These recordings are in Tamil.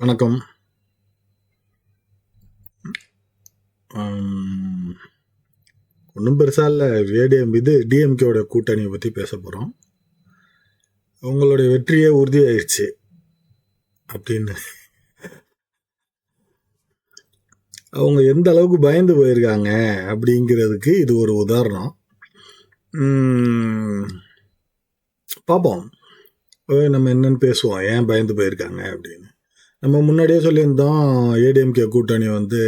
வணக்கம். ஒன்றும் பெருசாக இல்லை. டிஎம்கேவோட கூட்டணியை பற்றி பேச போகிறோம். உங்களுடைய வெற்றியே உறுதியாயிடுச்சு அப்படின்னு அவங்க எந்த அளவுக்கு பயந்து போயிருக்காங்க அப்படிங்கிறதுக்கு இது ஒரு உதாரணம். பார்ப்போம், நம்ம என்னன்னு பேசுவோம், ஏன் பயந்து போயிருக்காங்க அப்படின்னு. நம்ம முன்னாடியே சொல்லியிருந்தோம், ஏடிஎம்கே கூட்டணி வந்து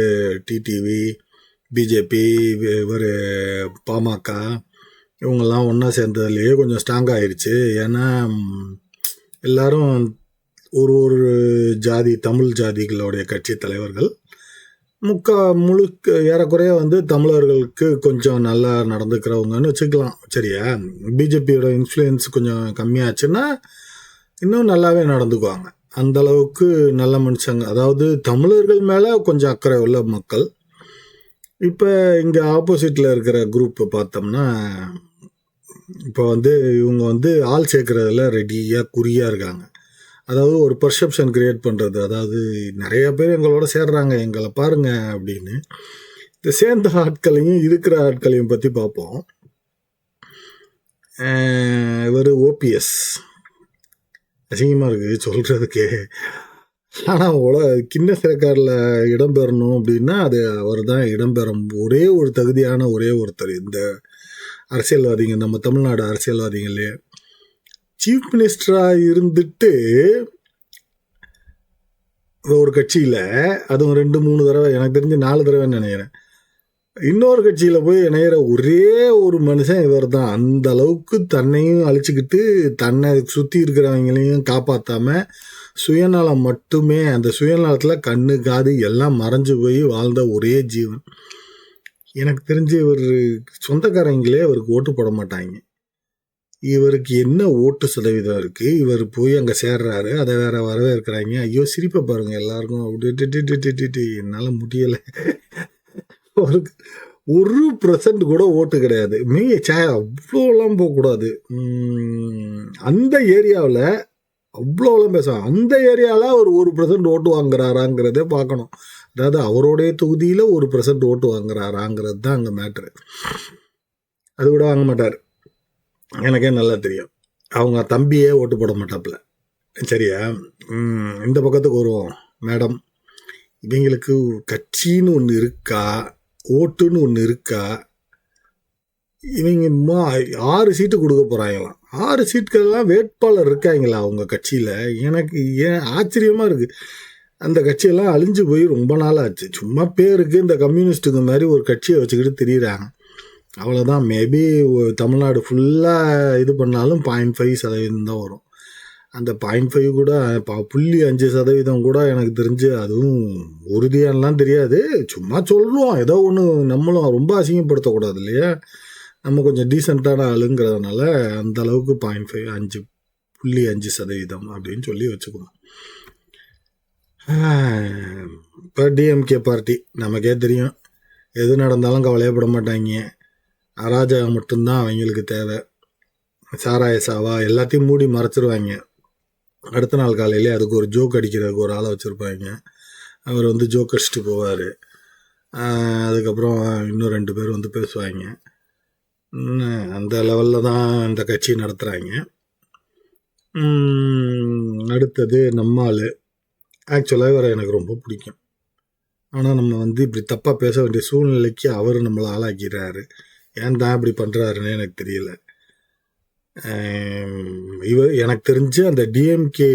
டிடிவி, பிஜேபி, இவர் பாமக இவங்கெல்லாம் ஒன்றா சேர்ந்ததுலேயே கொஞ்சம் ஸ்ட்ராங் ஆயிடுச்சு. ஏன்னா எல்லாரும் ஒரு ஜாதி, தமிழ் ஜாதிகளுடைய கட்சி தலைவர்கள் முழுக்க ஏறக்குறைய வந்து தமிழர்களுக்கு கொஞ்சம் நல்லா நடந்துக்கிறவங்கன்னு வச்சுக்கலாம். சரியா? பிஜேபியோட இன்ஃப்ளூயன்ஸ் கொஞ்சம் கம்மியாச்சுன்னா இன்னும் நல்லாவே நடந்துக்குவாங்க. அந்த அளவுக்கு நல்ல மனுஷங்க, அதாவது தமிழர்கள் மேலே கொஞ்சம் அக்கறை உள்ள மக்கள். இப்போ இங்கே ஆப்போசிட்டில் இருக்கிற குரூப்பை பார்த்தோம்னா, இப்போ வந்து இவங்க வந்து ஆள் சேர்க்குறதுல ரெடியாக குறியாக இருக்காங்க. அதாவது ஒரு பர்செப்ஷன் கிரியேட் பண்ணுறது, அதாவது நிறைய பேர் எங்களோட சேர்றாங்க, எங்களை பாருங்க அப்படின்னு. இந்த சேர்ந்த ஆட்களையும் இருக்கிற ஆட்களையும் பற்றி பார்ப்போம். இவர் ஓபிஎஸ், அசிங்கமாக இருக்குது சொல்கிறதுக்கு, ஆனால் கிண்ண சிறக்காரில் இடம்பெறணும் அப்படின்னா அது அவர் தான் இடம்பெறும் ஒரே ஒரு தகுதியான ஒரே ஒருத்தர். இந்த அரசியல்வாதிங்க, நம்ம தமிழ்நாடு அரசியல்வாதிகளே, சீஃப் மினிஸ்டராக இருந்துட்டு ஒரு கட்சியில், அதுவும் 2-3 தடவை, எனக்கு தெரிஞ்சு 4 தடவைன்னு நினைக்கிறேன், இன்னொரு கட்சியில் போய் இணையிற ஒரே ஒரு மனுஷன் இவர் தான். அந்த அளவுக்கு தன்னையும் அழிச்சுக்கிட்டு தன்னை சுற்றி இருக்கிறவங்களையும் காப்பாற்றாமல் சுயநலம் மட்டுமே, அந்த சுயநலத்தில் கண்ணு காது எல்லாம் மறைஞ்சு போய் வாழ்ந்த ஒரே ஜீவன். எனக்கு தெரிஞ்சு இவர் சொந்தக்காரங்களே அவருக்கு ஓட்டு போட மாட்டாங்க. இவருக்கு என்ன ஓட்டு சதவீதம் இருக்குது, இவர் போய் அங்கே சேர்றாரு, அதை வேற வரவேற்கிறாங்க. ஐயோ சிரிப்பை பாருங்க எல்லாருக்கும். அப்படி என்னால் முடியலை. ஒரு 1% கூட ஓட்டு கிடையாது. அவ்வளோலாம் போகக்கூடாது. அந்த ஏரியாவில் அவ்வளோலாம் பேசுவாங்க. அந்த ஏரியாவில் ஒரு 1% ஓட்டு வாங்குறாராங்கிறதே பார்க்கணும். அதாவது அவருடைய தொகுதியில் 1% ஓட்டு வாங்குறாராங்கிறது தான் அங்கே மேட்ரு. அது கூட வாங்க மாட்டார், எனக்கே நல்லா தெரியும். அவங்க தம்பியே ஓட்டு போட மாட்டாப்புல. சரியா? இந்த பக்கத்துக்கு வருவோம். மேடம், இவங்களுக்கு கட்சின்னு ஒன்று இருக்கா, ஓட்டுன்னு ஒன்று இருக்கா? இவங்க 6 சீட்டு கொடுக்க போகிறாங்களாம். 6 சீட்டுக்கெல்லாம் வேட்பாளர் இருக்காங்களா அவங்க கட்சியில்? எனக்கு ஏன் ஆச்சரியமாக இருக்குது. அந்த கட்சியெல்லாம் அழிஞ்சு போய் ரொம்ப நாள் ஆச்சு. சும்மா பேருக்கு இந்த கம்யூனிஸ்ட்டுக்கு மாதிரி ஒரு கட்சியை வச்சுக்கிட்டு திரியிறாங்க, அவ்வளோதான். மேபி தமிழ்நாடு ஃபுல்லாக இது பண்ணாலும் 0.5% தான் வரும். அந்த 0.5 கூட 0.5% கூட எனக்கு தெரிஞ்சு அதுவும் உறுதியானலாம் தெரியாது. சும்மா சொல்லுவோம் ஏதோ ஒன்று, நம்மளும் ரொம்ப அசிங்கப்படுத்தக்கூடாது இல்லையா? நம்ம கொஞ்சம் டீசெண்டான ஆளுங்கிறதுனால அந்த அளவுக்கு 0.5% அப்படின்னு சொல்லி வச்சுக்குவோம். இப்போ டிஎம்கே பார்ட்டி நமக்கே தெரியும், எது நடந்தாலும் கவலையப்பட மாட்டாங்க. அராஜகம் மட்டும்தான் அவங்களுக்கு தேவை. சாராய சாவா எல்லாத்தையும் மூடி மறைச்சிருவாங்க. அடுத்த நாள் காலையிலே அதுக்கு ஒரு ஜோக் அடிக்கிறதுக்கு ஒரு ஆளை வச்சுருப்பாங்க. அவர் வந்து ஜோக் அடிச்சுட்டு போவார். அதுக்கப்புறம் இன்னும் 2 பேர் வந்து பேசுவாங்க. அந்த லெவலில் தான் இந்த கட்சி நடத்துகிறாங்க. அடுத்தது நம்மால். ஆக்சுவலாக இவரை எனக்கு ரொம்ப பிடிக்கும். ஆனால் நம்ம வந்து இப்படி தப்பாக பேச வேண்டிய சூழ்நிலைக்கு அவர் நம்மளை ஆளாக்கிறாரு. ஏன் தான் இப்படி பண்ணுறாருன்னு எனக்கு தெரியல. இவர் எனக்கு தெரிஞ்சு அந்த டிஎம்கே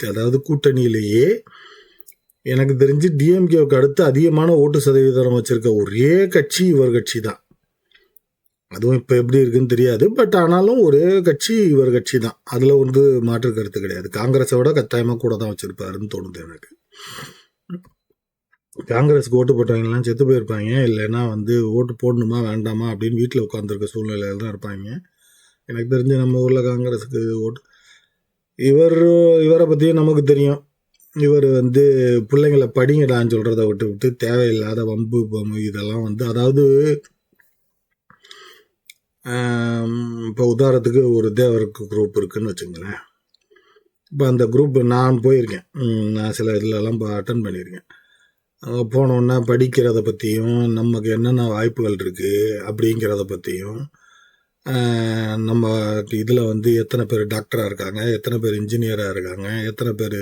அதாவது கூட்டணியிலேயே எனக்கு தெரிஞ்சு டிஎம்கேவுக்கு அடுத்து அதிகமான ஓட்டு சதவீதம் வச்சுருக்க ஒரே கட்சி இவர் கட்சி தான். அதுவும் இப்போ எப்படி இருக்குன்னு தெரியாது, பட் ஆனாலும் ஒரே கட்சி இவர் கட்சி தான். அதில் வந்து மாற்று கருத்து கிடையாது. காங்கிரஸை விட கட்டாயமாக கூட தான் வச்சுருப்பாருன்னு தோணுது எனக்கு. காங்கிரஸுக்கு ஓட்டு போட்டவங்கலாம் செத்து போயிருப்பாங்க, இல்லைன்னா வந்து ஓட்டு போடணுமா வேண்டாமா அப்படின்னு வீட்டில் உட்காந்துருக்க சூழ்நிலையில் தான் இருப்பாங்க. எனக்கு தெரிஞ்சு நம்ம ஊரில் காங்கிரஸுக்கு ஓட்டு, இவரை பற்றியும் நமக்கு தெரியும். இவர் வந்து பிள்ளைங்களை படிங்கடான்னு சொல்கிறத விட்டு தேவையில்லாத வம்பு இதெல்லாம் வந்து, அதாவது இப்போ உதாரணத்துக்கு ஒரு தேவருக்கு குரூப் இருக்குதுன்னு வச்சுங்களேன். இப்போ அந்த குரூப் நான் போயிருக்கேன். நான் சில இதிலலாம் அட்டன் பண்ணியிருக்கேன். அங்கே போனோன்னா படிக்கிறத பற்றியும், நமக்கு என்னென்ன வாய்ப்புகள் இருக்குது அப்படிங்கிறத பற்றியும், நம்ம இதில் வந்து எத்தனை பேர் டாக்டராக இருக்காங்க, எத்தனை பேர் இன்ஜினியராக இருக்காங்க, எத்தனை பேர்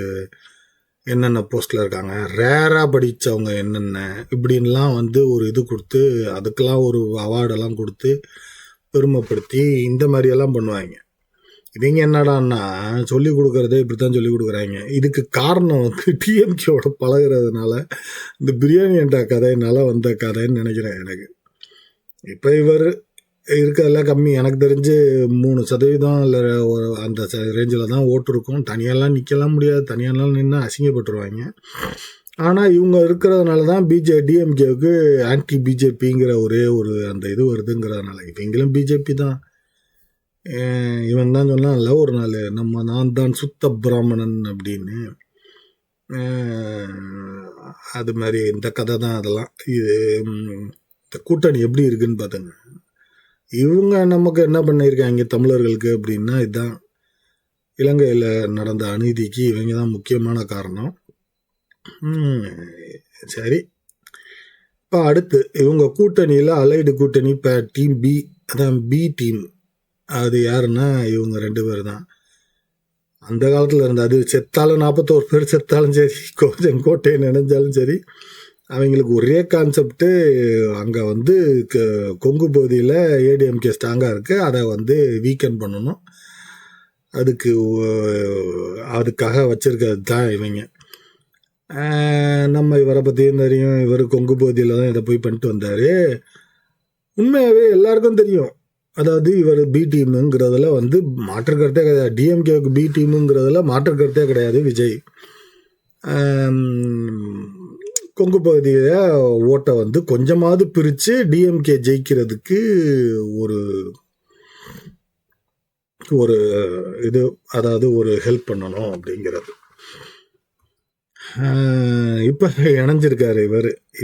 என்னென்ன போஸ்ட்டில் இருக்காங்க, ரேராக படித்தவங்க என்னென்ன இப்படின்லாம் வந்து ஒரு இது கொடுத்து, அதுக்கெல்லாம் ஒரு அவார்டெல்லாம் கொடுத்து பெருமைப்படுத்தி இந்த மாதிரியெல்லாம் பண்ணுவாங்க. இவங்க என்னடான்னா சொல்லிக் கொடுக்குறதே இப்படி தான் சொல்லிக் கொடுக்குறாங்க. இதுக்கு காரணம் வந்து டிஎம்கேவோட பழகிறதுனால இந்த பிரியாணி என்ற கதையினால வந்த கதைன்னு நினைக்கிறேன் எனக்கு. இப்போ இவர் இருக்கிறதெல்லாம் கம்மி, எனக்கு தெரிஞ்சு 3% இல்லை ஒரு அந்த ரேஞ்சில் தான் ஓட்டு இருக்கும். தனியாலாம் நிற்கலாம் முடியாது, தனியாலாம் நின்று அசிங்கப்பட்டுருவாங்க. ஆனால் இவங்க இருக்கிறதுனால தான் டிஎம்கேவுக்கு ஆன்டி பிஜேபிங்கிற ஒரே ஒரு அந்த இது வருதுங்கிறதுனால. இவங்களும் பிஜேபி தான். இவன் தான் சொன்னான்ல ஒரு நாள், நான் தான் சுத்த பிராமணன் அப்படின்னு. அது மாதிரி இந்த கதை தான் அதெல்லாம். இது இந்த கூட்டணி எப்படி இருக்குன்னு பார்த்துங்க. இவங்க நமக்கு என்ன பண்ணியிருக்காங்க தமிழர்களுக்கு அப்படின்னா, இதுதான் இலங்கையில் நடந்த அநீதிக்கு இவங்க தான் முக்கியமான காரணம். சரி, இப்போ அடுத்து இவங்க கூட்டணியில் அலைடு கூட்டணி இப்போ டீம் பி, அதான் பி டீம். அது யாருன்னா இவங்க 2 பேர் தான். அந்த காலத்தில் இருந்த அது செத்தாலும் 41 பேர் செத்தாலும் சரி, கோட்டையை நினைஞ்சாலும் சரி, அவங்களுக்கு ஒரே கான்செப்டு. அங்கே வந்து கொங்கு பகுதியில் ஏடிஎம்கே ஸ்ட்ராங்காக இருக்குது, அதை வந்து வீக்கெண்ட் பண்ணணும். அதுக்காக வச்சுருக்கிறது தான் இவங்க. நம்ம இவரை பற்றியும் தெரியும், இவர் கொங்கு பகுதியில் தான் இதை போய் பண்ணிட்டு வந்தார். உண்மையாகவே எல்லாருக்கும் தெரியும். அதாவது இவர் பி டீமுங்கிறதுல வந்து மாற்று கருத்தே கிடையாது. டிஎம்கேவுக்கு பி டீமுங்கிறதுல மாற்று கருத்தே கிடையாது விஜய். கொங்கு பகுதியில் ஓட்டை வந்து கொஞ்சமாவது பிரித்து டிஎம்கே ஜெயிக்கிறதுக்கு ஒரு இது, அதாவது ஒரு ஹெல்ப் பண்ணணும் அப்படிங்கிறது. இப்போ இணைஞ்சிருக்காரு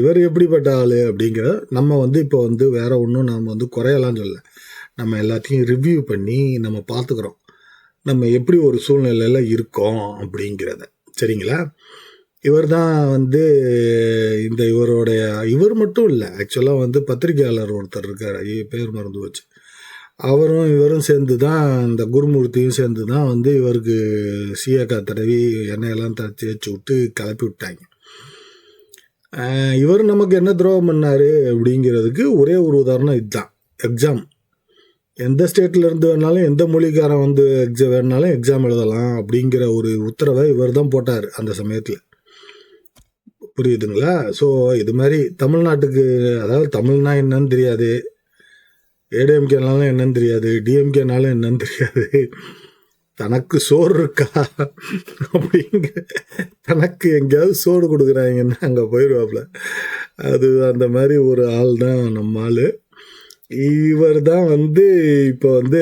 இவர் எப்படிப்பட்ட ஆள் அப்படிங்கிற நம்ம வந்து இப்போ வந்து வேற ஒன்றும் நம்ம வந்து குறையலாம் சொல்ல, நம்ம எல்லாத்தையும் ரிவ்யூ பண்ணி நம்ம பார்த்துக்கிறோம் நம்ம எப்படி ஒரு சூழ்நிலையில் இருக்கோம் அப்படிங்கிறத. சரிங்களா? இவர் தான் வந்து இந்த இவர் மட்டும் இல்லை, ஆக்சுவலாக வந்து பத்திரிகையாளர் ஒருத்தர் இருக்கார், பேர் மறந்து வச்சு, அவரும் இவரும் சேர்ந்து தான், இந்த குருமூர்த்தியும் சேர்ந்து தான் வந்து இவருக்கு சீயக்கா தடவி எண்ணெயெல்லாம் தேய்ச்சி விட்டு கிளப்பி விட்டாங்க. இவர் நமக்கு என்ன துரோகம் பண்ணார் அப்படிங்கிறதுக்கு ஒரே ஒரு உதாரணம் இதுதான். எக்ஸாம் எந்த ஸ்டேட்டில் இருந்து வேணாலும் எந்த மொழிக்காரன் வந்து வேணாலும் எக்ஸாம் எழுதலாம் அப்படிங்கிற ஒரு உத்தரவை இவர் தான் போட்டார் அந்த சமயத்தில். புரியுதுங்களா? ஸோ இது மாதிரி தமிழ்நாட்டுக்கு, அதாவது தமிழ்னா என்னன்னு தெரியாது, ஏடிஎம்கேனாலும் என்னன்னு தெரியாது, டிஎம்கேனாலும் என்னன்னு தெரியாது, தனக்கு சோறு இருக்கா அப்படிங்க, தனக்கு எங்கேயாவது சோறு கொடுக்குறாங்கன்னா அங்கே போயிடுவாப்புல. அது அந்த மாதிரி ஒரு ஆள் தான் நம்ம ஆள். இவர் தான் வந்து இப்போ வந்து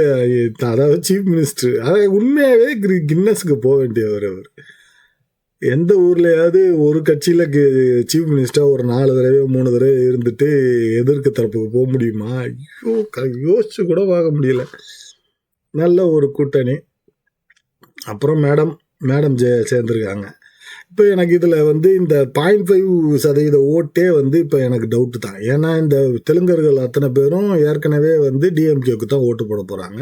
அதாவது சீஃப் மினிஸ்டர். அதாவது உண்மையாகவே கின்னஸுக்கு போக வேண்டியவர். அவர் எந்த ஊர்லையாவது ஒரு கட்சியில் சீஃப் மினிஸ்டராக ஒரு 4 தடவை 3 தடவை இருந்துட்டு எதிர்க்க தரப்புக்கு போக முடியுமா? ஐயோ, யோசிச்சு கூட பார்க்க முடியல. நல்ல ஒரு கூட்டணி. அப்புறம் மேடம் சேர்ந்துருக்காங்க. இப்போ எனக்கு இதில் வந்து இந்த 0.5% ஓட்டே வந்து இப்போ எனக்கு டவுட்டு தான். ஏன்னா இந்த தெலுங்கர்கள் அத்தனை பேரும் ஏற்கனவே வந்து டிஎம்கேவுக்கு தான் ஓட்டு போட போகிறாங்க.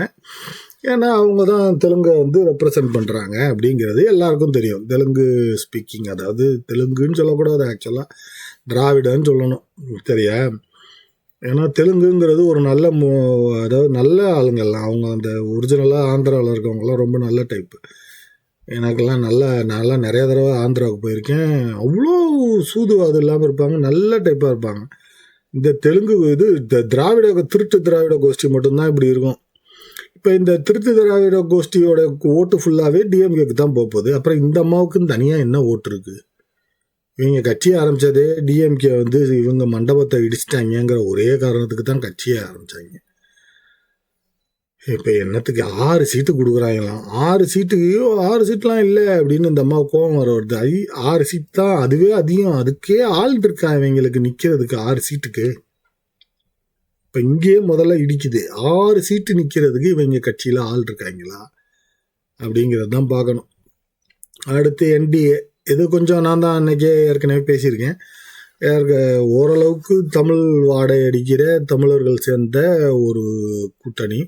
ஏன்னா அவங்க தான் தெலுங்கை வந்து ரெப்ரசன்ட் பண்ணுறாங்க அப்படிங்கிறது எல்லாருக்கும் தெரியும். தெலுங்கு ஸ்பீக்கிங், அதாவது தெலுங்குன்னு சொல்லக்கூடாது, ஆக்சுவலாக திராவிடன்னு சொல்லணும். சரியா? ஏன்னா தெலுங்குங்கிறது ஒரு நல்ல அதாவது நல்ல ஆளுங்கள்லாம், அவங்க அந்த ஒரிஜினலாக ஆந்திராவில் இருக்கவங்களாம் ரொம்ப நல்ல டைப்பு. எனக்கெல்லாம் நல்லா நிறைய தடவை ஆந்திராவுக்கு போயிருக்கேன். அவ்வளோ சூதுவாது இல்லாமல் இருப்பாங்க, நல்ல டைப்பாக இருப்பாங்க. இந்த தெலுங்கு இது திருட்டு திராவிட கோஷ்டி மட்டும்தான் இப்படி இருக்கும். இப்போ இந்த திருட்டு திராவிட கோஷ்டியோட ஓட்டு ஃபுல்லாகவே டிஎம்கேக்கு தான் போகுது. அப்புறம் இந்த அம்மாவுக்குன்னு தனியாக என்ன ஓட்டு இருக்குது? இவங்க கட்சியை ஆரம்பித்ததே டிஎம்கே வந்து இவங்க மண்டபத்தை இடிச்சிட்டாங்கிற ஒரே காரணத்துக்கு தான் கட்சியை ஆரம்பித்தாங்க. இப்போ என்னத்துக்கு 6 சீட்டு கொடுக்குறாங்களாம். 6 சீட்டுலாம் இல்லை அப்படின்னு இந்த அம்மா கோபம் வர வருது. 6 சீட் தான், அதுவே அதிகம். அதுக்கே ஆள் இருக்கா இவங்களுக்கு நிற்கிறதுக்கு 6 சீட்டுக்கு. இப்போ இங்கேயே முதல்ல இடிக்குது. 6 சீட்டு நிற்கிறதுக்கு இவங்க கட்சியில் ஆள் இருக்காங்களா அப்படிங்கிறது தான் பார்க்கணும். அடுத்து என்டிஏ, இது கொஞ்சம் நான் தான் அன்னைக்கே ஏற்கனவே பேசியிருக்கேன். ஓரளவுக்கு தமிழ் வாடை அடிக்கிற தமிழர்கள் சேர்ந்த ஒரு கூட்டணி.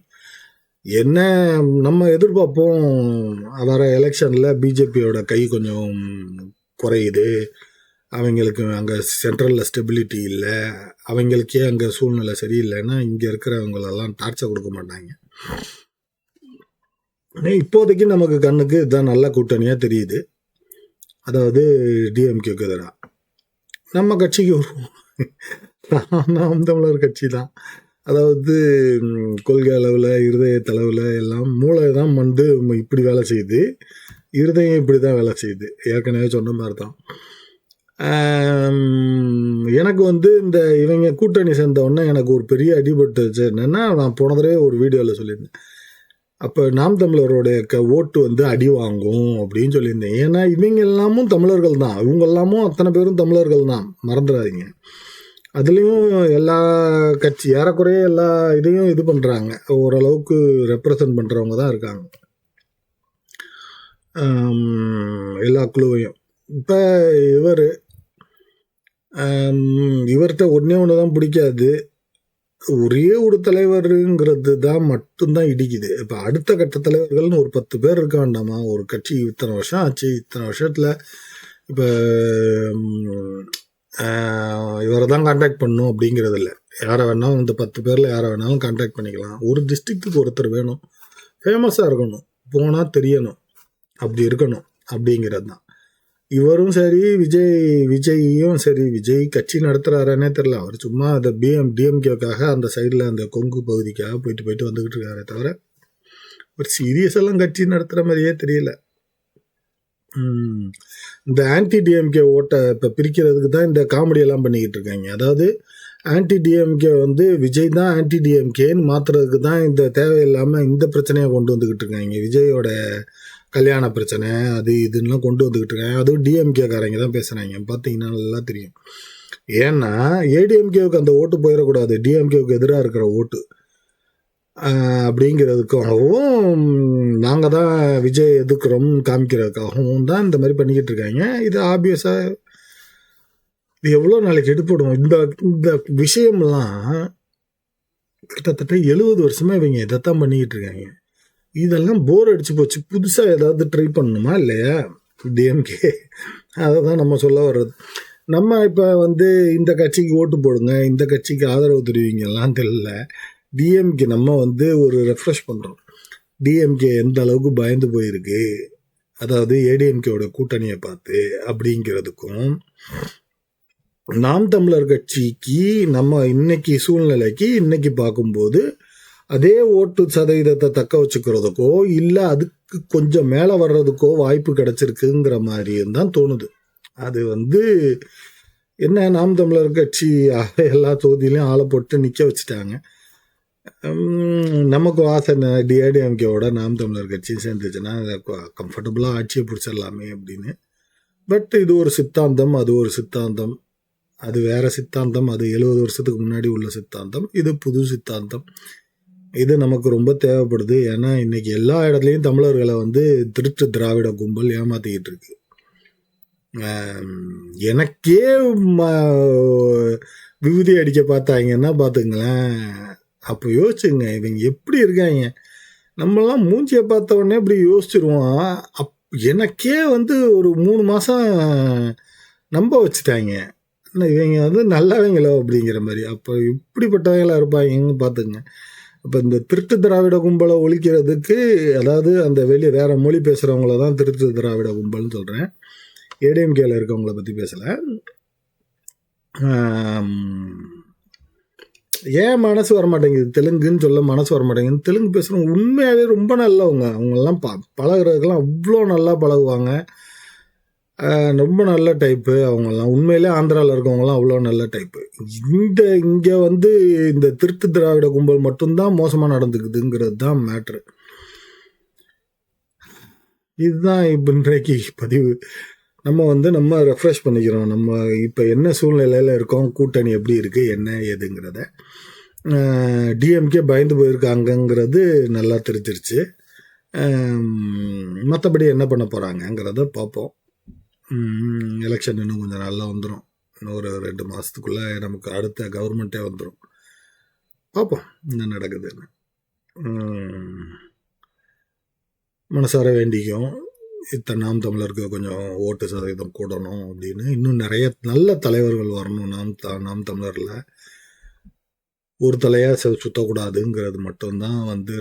என்ன நம்ம எதிர்பார்ப்போம், வர எலெக்ஷனில் பிஜேபியோட கை கொஞ்சம் குறையுது, அவங்களுக்கு அங்கே சென்ட்ரலில் ஸ்டெபிலிட்டி இல்லை, அவங்களுக்கே அங்கே சூழ்நிலை சரியில்லைன்னா இங்கே இருக்கிறவங்களெல்லாம் டார்ச்சர் கொடுக்க மாட்டாங்க. இப்போதைக்கு நமக்கு கண்ணுக்கு இதுதான் நல்ல கூட்டணியாக தெரியுது. அதாவது டிஎம்கேக்கு எதிராக நம்ம கட்சிக்கு வருவோம். நாம் தமிழர் கட்சி தான். அதாவது கொள்கை அளவில், இருதய அளவில் எல்லாம் மூளை தான் வந்து இப்படி வேலை செய்யுது, இருதயம் இப்படி தான் வேலை செய்யுது. ஏற்கனவே சொன்ன மாதிரி தான். எனக்கு வந்து இந்த இவங்க கூட்டணி சேர்ந்தவுடனே எனக்கு ஒரு பெரிய அடிபட்டுச்சு. என்னென்னா, நான் போன தடவை ஒரு வீடியோவில் சொல்லியிருந்தேன், அப்போ நாம் தமிழருடைய ஓட்டு வந்து அடி வாங்கும் அப்படின்னு சொல்லியிருந்தேன். ஏன்னா இவங்க எல்லாமும் தமிழர்கள் தான், இவங்க எல்லாமும் அத்தனை பேரும் தமிழர்கள் தான், மறந்துடாதீங்க. அதுலேயும் எல்லா கட்சி ஏறக்குறைய எல்லா இதையும் இது பண்ணுறாங்க, ஓரளவுக்கு ரெப்ரசன்ட் பண்ணுறவங்க தான் இருக்காங்க, எல்லா குழுவையும். இப்போ இவர்கிட்ட ஒன்று தான் பிடிக்காது, ஒரே ஒரு தலைவருங்கிறது தான் மட்டும்தான் இடிக்குது. இப்போ அடுத்த கட்ட தலைவர்கள்னு ஒரு 10 பேர் இருக்க வேண்டாமா? ஒரு கட்சி இத்தனை வருஷம் ஆச்சு, இத்தனை வருஷத்தில் இப்போ இவரை தான் கான்டாக்ட் பண்ணணும் அப்படிங்கிறது இல்லை. யாரை வேணாலும் இந்த 10 பேரில் யாரை வேணாலும் கான்டாக்ட் பண்ணிக்கலாம். ஒரு டிஸ்ட்ரிக்ட்டுக்கு ஒருத்தர் வேணும், ஃபேமஸாக இருக்கணும், போனால் தெரியணும், அப்படி இருக்கணும் அப்படிங்கிறது தான். இவரும் சரி, விஜயும் சரி, விஜய் கட்சி நடத்துகிறாரன்னே தெரில, அவர் சும்மா அந்த டிஎம்கேக்காக அந்த சைடில் அந்த கொங்கு பகுதிக்காக போயிட்டு வந்துக்கிட்டு இருக்காரே தவிர ஒரு சீரியஸெல்லாம் கட்சி நடத்துகிற மாதிரியே தெரியல. இந்த ஆன்டி டிஎம்கே ஓட்டை இப்போ பிரிக்கிறதுக்கு தான் இந்த காமெடியெல்லாம் பண்ணிக்கிட்டு இருக்காங்க. அதாவது ஆன்டி டிஎம்கே வந்து விஜய் தான் ஆன்டி டிஎம்கேன்னு மாற்றுறதுக்கு தான் இந்த தேவையில்லாமல் இந்த பிரச்சனையை கொண்டு வந்துக்கிட்டு இருக்காங்க. விஜயோட கல்யாண பிரச்சனை அது இதுன்னெலாம் கொண்டு வந்துக்கிட்டு இருக்காங்க. அதுவும் டிஎம்கேக்காரங்க தான் பேசுகிறாங்க, பார்த்தீங்கன்னா நல்லா தெரியும். ஏன்னா ஏடிஎம்கேவுக்கு அந்த ஓட்டு போயிடக்கூடாது, டிஎம்கேவுக்கு எதிராக இருக்கிற ஓட்டு அப்படிங்கிறதுக்காகவும் நாங்கள் தான் விஜய் எதிர்க்கிறோம்னு காமிக்கிறதுக்காகவும் தான் இந்த மாதிரி பண்ணிக்கிட்டு இருக்காங்க. இது ஆப்வியஸாக இது எவ்வளோ நாளைக்கு எடுப்படும். இந்த விஷயம்லாம் கிட்டத்தட்ட 70 வருஷமாக இவங்க இதைத்தான் பண்ணிக்கிட்டு இருக்காங்க. இதெல்லாம் போர் அடிச்சு போச்சு, புதுசாக ஏதாவது ட்ரை பண்ணணுமா இல்லையா டிஎம்கே? அதை தான் நம்ம சொல்ல வர்றது. நம்ம இப்போ வந்து இந்த கட்சிக்கு ஓட்டு போடுங்க, இந்த கட்சிக்கு ஆதரவு தெரிவிங்கலாம் தெரியல. டிஎம்கே நம்ம வந்து ஒரு ரெஃப்ரெஷ் பண்ணுறோம். டிஎம்கே எந்த அளவுக்கு பயந்து போயிருக்கு, அதாவது ஏடிஎம்கேவோட கூட்டணியை பார்த்து அப்படிங்கிறதுக்கும், நாம் தமிழர் கட்சிக்கு நம்ம இன்னைக்கு சூழ்நிலைக்கு இன்னைக்கு பார்க்கும்போது அதே ஓட்டு சதவீதத்தை தக்க வச்சுக்கிறதுக்கோ இல்லை அதுக்கு கொஞ்சம் மேலே வர்றதுக்கோ வாய்ப்பு கிடச்சிருக்குங்கிற மாதிரியும் தான் தோணுது. அது வந்து என்ன, நாம் தமிழர் கட்சி எல்லா தொகுதியிலையும் ஆளை போட்டு நிற்க வச்சுட்டாங்க. நமக்கு ஆசை டிஏடிஎம்கேவோட நாம் தமிழர் கட்சி சேர்ந்துச்சுன்னா கம்ஃபர்டபுளாக ஆட்சியை பிடிச்சிடலாமே அப்படின்னு. பட் இது ஒரு சித்தாந்தம், அது ஒரு சித்தாந்தம், அது வேற சித்தாந்தம், அது 70 வருஷத்துக்கு முன்னாடி உள்ள சித்தாந்தம், இது புது சித்தாந்தம். இது நமக்கு ரொம்ப தேவைப்படுது. ஏன்னா இன்னைக்கு எல்லா இடத்துலையும் தமிழர்களை வந்து திருட்டு திராவிட கும்பல் ஏமாத்திக்கிட்டு இருக்கு. எனக்கே விபூதி அடிக்க பார்த்தாங்கன்னா பார்த்துங்களேன், அப்போ யோசிச்சுங்க இவங்க எப்படி இருக்காங்க. நம்மளாம் மூஞ்சியை பார்த்த உடனே இப்படி யோசிச்சிருவோம். எனக்கே வந்து ஒரு 3 மாதம் நம்ப வச்சுட்டாங்க, இவங்க வந்து நல்லவங்களோ அப்படிங்கிற மாதிரி. அப்போ இப்படிப்பட்டவங்களாக இருப்பாங்கன்னு பார்த்துங்க. இப்போ இந்த திருட்டு திராவிட கும்பலை ஒழிக்கிறதுக்கு, அதாவது அந்த வெளியே வேற மொழி பேசுகிறவங்கள தான் திருட்டு திராவிட கும்பல்னு சொல்கிறேன், ஏடிஎம்கேல இருக்கவங்கள பற்றி பேசலை. ஏன் மனசு வரமாட்டேங்குது, தெலுங்குன்னு சொல்ல மனசு வரமாட்டேங்குது. தெலுங்கு பேசுகிறவங்க உண்மையாகவே ரொம்ப நல்லவங்க, அவங்கெல்லாம் பழகிறதுக்கெல்லாம் அவ்வளோ நல்லா பழகுவாங்க, ரொம்ப நல்ல டைப்பு அவங்கெல்லாம். உண்மையிலே ஆந்திராவில் இருக்கவங்கலாம் அவ்வளோ நல்ல டைப்பு. இங்கே வந்து இந்த திருட்டு திராவிட கும்பல் மட்டும்தான் மோசமாக நடந்துக்குதுங்கிறது தான் மேட்ரு. இதுதான் இப்போ இன்றைக்கு பதிவு. நம்ம ரெஃப்ரெஷ் பண்ணிக்கிறோம், நம்ம இப்போ என்ன சூழ்நிலையில் இருக்கோம், கூட்டணி எப்படி இருக்குது, என்ன ஏதுங்கிறத. டிஎம்கே பயந்து போயிருக்காங்கங்கிறது நல்லா தெரிஞ்சிருச்சு. மற்றபடி என்ன பண்ண போகிறாங்கங்கிறத பார்ப்போம். எலெக்ஷன் இன்னும் கொஞ்சம் நல்லா வந்துடும். இன்னும் ஒரு 2 மாதத்துக்குள்ளே நமக்கு அடுத்த கவர்மெண்ட்டே வந்துடும். பார்ப்போம் என்ன நடக்குதுன்னு. மனசார வேண்டிக்கும் இத்தனை நாம் தமிழருக்கு கொஞ்சம் ஓட்டு சதவீதம் கூடணும் அப்படின்னு. இன்னும் நிறைய நல்ல தலைவர்கள் வரணும் நாம் தமிழரில். ஒரு தலையாக சுற்றக்கூடாதுங்கிறது மட்டும்தான்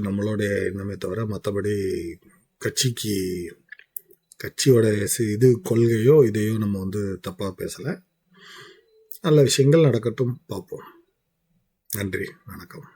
நம்மளுடைய எண்ணமே தவிர, மற்றபடி கட்சியோட இது கொள்கையோ இதையோ நம்ம தப்பாக பேசலை. நல்ல விஷயங்கள் நடக்கட்டும், பார்ப்போம். நன்றி, வணக்கம்.